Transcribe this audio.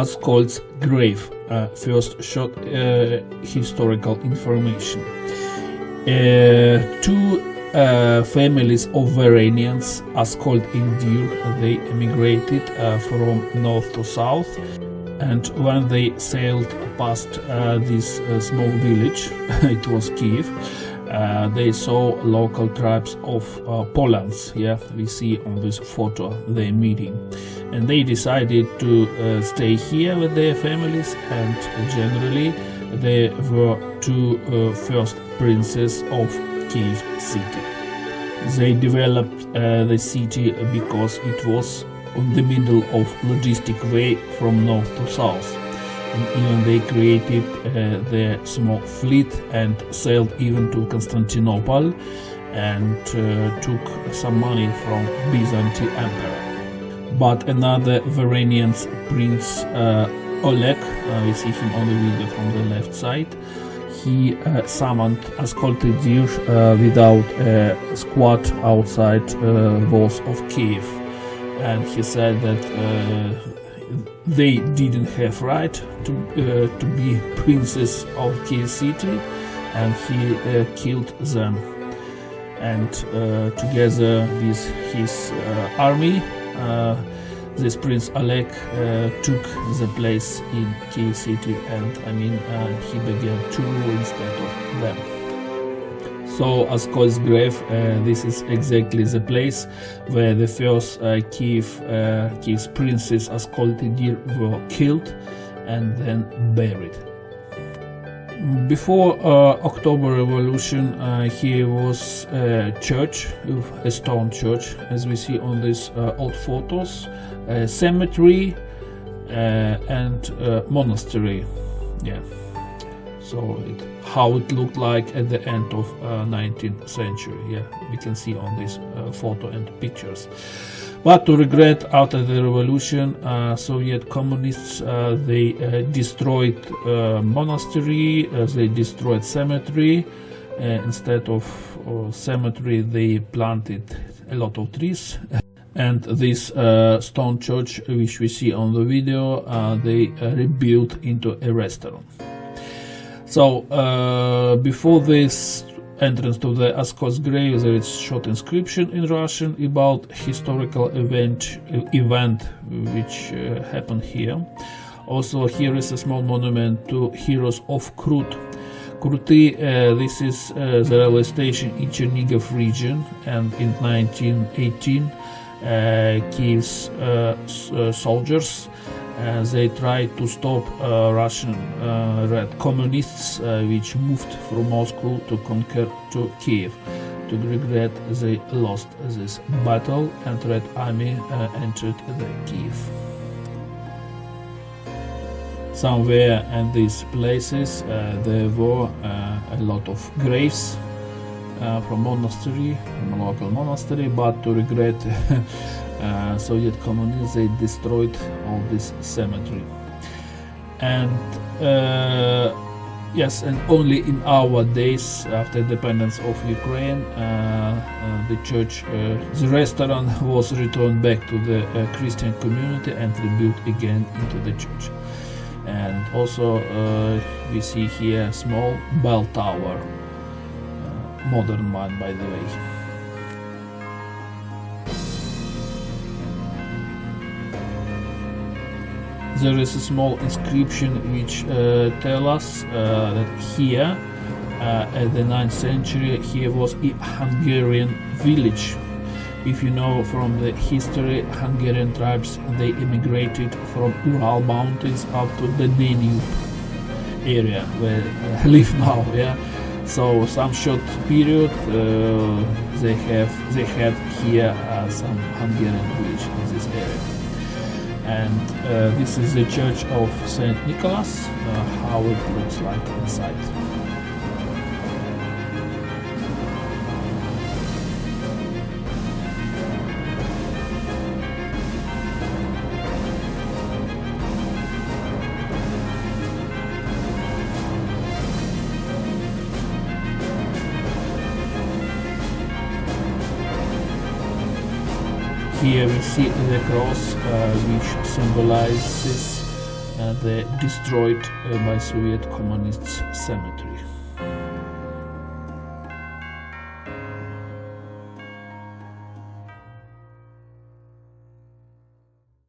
Askold's grave, first short historical information. Two families of Varanians, Askold and Dir, they emigrated from north to south, and when they sailed past this small village, it was Kiev, they saw local tribes of Polans. Yeah, we see on this photo their meeting, and they decided to stay here with their families, and generally they were two first princes of Kiev city. They developed the city because it was on the middle of logistic way from north to south, and even they created their small fleet and sailed even to Constantinople and took some money from Byzantine emperor. But another Varanian prince, Oleg, we see him on the video from the left side, he summoned Askold and Dir without a squad outside walls of Kiev, and he said that they didn't have right to be princes of Kiev city, and he killed them. And together with his army, this Prince Oleg took the place in Kiev city, and he began to rule instead of them. So Askold's grave, this is exactly the place where the first Kiev's princes Askold and Dir were killed and then buried. Before October Revolution, here was a church, a stone church, as we see on these old photos, a cemetery and monastery. Yeah. So how it looked like at the end of 19th century. Yeah, we can see on this photo and pictures. But to regret, after the revolution, Soviet communists they destroyed monastery, they destroyed cemetery. Instead of cemetery, they planted a lot of trees. And this stone church, which we see on the video, they rebuilt into a restaurant. So before this entrance to the Askold's grave, there is short inscription in Russian about historical event which happened here. Also, here is a small monument to heroes of Krut. Kruty, this is the railway station in Chernihiv region, and in 1918 Kiev's soldiers they tried to stop Russian Red Communists which moved from Moscow to conquer to Kiev. To regret, they lost this battle, and Red Army entered the Kiev. Somewhere in these places there were a lot of graves from monastery, from local monastery, but to regret Soviet communists, they destroyed all this cemetery. And yes, and only in our days after independence of Ukraine, the church, the restaurant was returned back to the Christian community and rebuilt again into the church. And also we see here a small bell tower, modern one, by the way. There is a small inscription which tell us that here at the 9th century here was a Hungarian village. If you know from the history, Hungarian tribes, they immigrated from Ural mountains up to the Danube area where they live now. Yeah, so some short period they had here some Hungarian village in this area. And this is the church of Saint Nicholas, how it looks like inside. Here we see the cross which symbolizes the destroyed by Soviet communists cemetery.